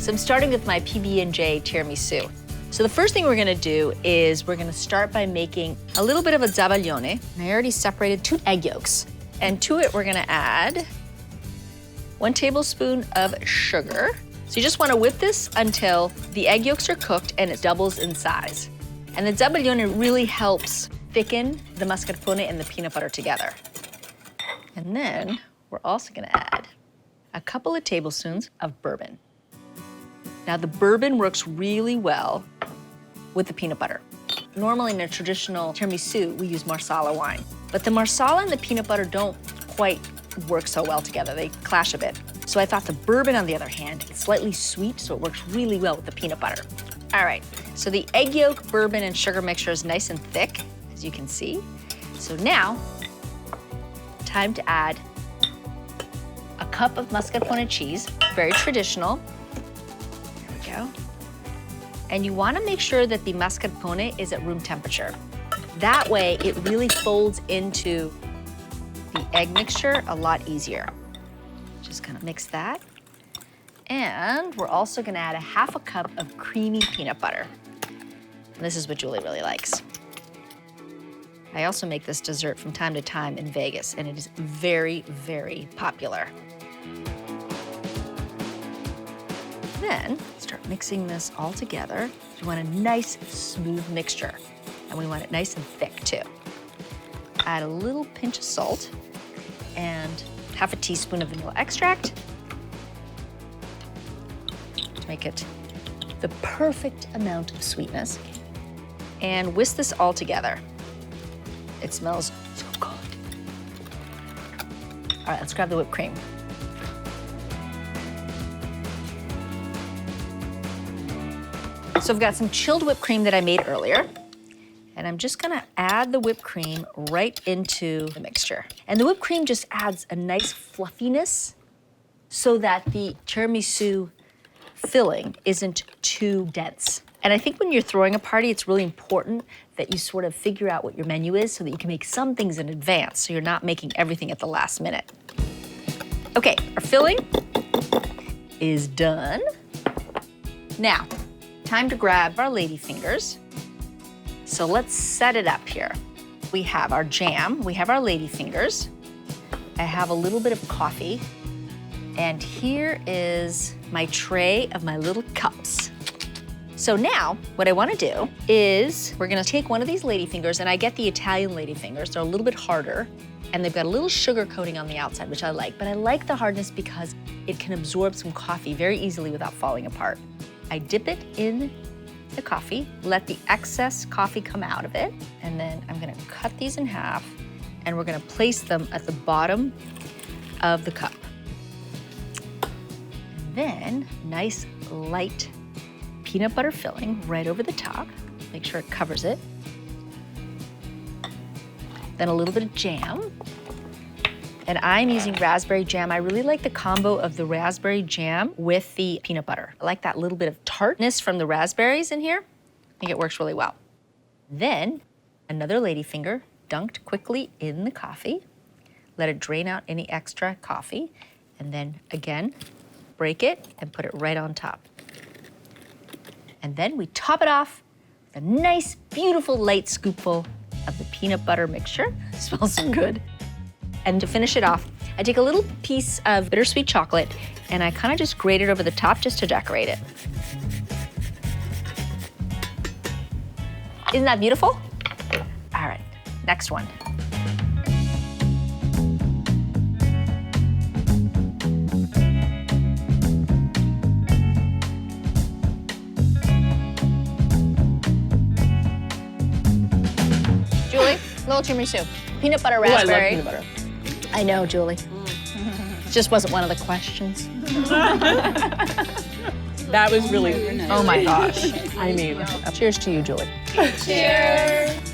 So I'm starting with my pb&j tiramisu. So the first thing we're gonna do is we're gonna start by making a little bit of a zabaglione. And I already separated 2 egg yolks. And to it, we're gonna add 1 tablespoon of sugar. So you just wanna whip this until the egg yolks are cooked and it doubles in size. And the zabaglione really helps thicken the mascarpone and the peanut butter together. And then we're also gonna add a couple of tablespoons of bourbon. Now the bourbon works really well with the peanut butter. Normally in a traditional tiramisu, we use marsala wine, but the marsala and the peanut butter don't quite work so well together. They clash a bit. So I thought the bourbon, on the other hand, is slightly sweet, so it works really well with the peanut butter. All right, so the egg yolk, bourbon, and sugar mixture is nice and thick, as you can see. So now, time to add a cup of mascarpone cheese, very traditional. There we go. And you wanna make sure that the mascarpone is at room temperature. That way, it really folds into the egg mixture a lot easier. Just gonna mix that. And we're also gonna add a half a cup of creamy peanut butter. And this is what Julie really likes. I also make this dessert from time to time in Vegas, and it is very, very popular. Then start mixing this all together. We want a nice, smooth mixture, and we want it nice and thick too. Add a little pinch of salt and half a teaspoon of vanilla extract to make it the perfect amount of sweetness. And whisk this all together. It smells so good. All right, let's grab the whipped cream. So I've got some chilled whipped cream that I made earlier, and I'm just gonna add the whipped cream right into the mixture. And the whipped cream just adds a nice fluffiness so that the tiramisu filling isn't too dense. And I think when you're throwing a party, it's really important that you sort of figure out what your menu is so that you can make some things in advance so you're not making everything at the last minute. Okay, our filling is done. Now, time to grab our ladyfingers. So let's set it up here. We have our jam, we have our ladyfingers. I have a little bit of coffee. And here is my tray of my little cups. So now, what I wanna do is we're gonna take one of these ladyfingers, and I get the Italian ladyfingers. They're a little bit harder, and they've got a little sugar coating on the outside, which I like. But I like the hardness because it can absorb some coffee very easily without falling apart. I dip it in the coffee, let the excess coffee come out of it, and then I'm gonna cut these in half, and we're gonna place them at the bottom of the cup. And then, nice light peanut butter filling right over the top. Make sure it covers it. Then a little bit of jam. And I'm using raspberry jam. I really like the combo of the raspberry jam with the peanut butter. I like that little bit of tartness from the raspberries in here. I think it works really well. Then another ladyfinger dunked quickly in the coffee. Let it drain out any extra coffee. And then again, break it and put it right on top. And then we top it off with a nice, beautiful light scoopful of the peanut butter mixture. It smells so good. And to finish it off, I take a little piece of bittersweet chocolate and I kind of just grate it over the top just to decorate it. Isn't that beautiful? All right, next one. Julie, little tiramisu. Peanut butter raspberry. Ooh, I love peanut butter. I know, Julie. Just wasn't one of the questions. That was really, Oh my gosh. I mean, Cheers to you, Julie. Cheers.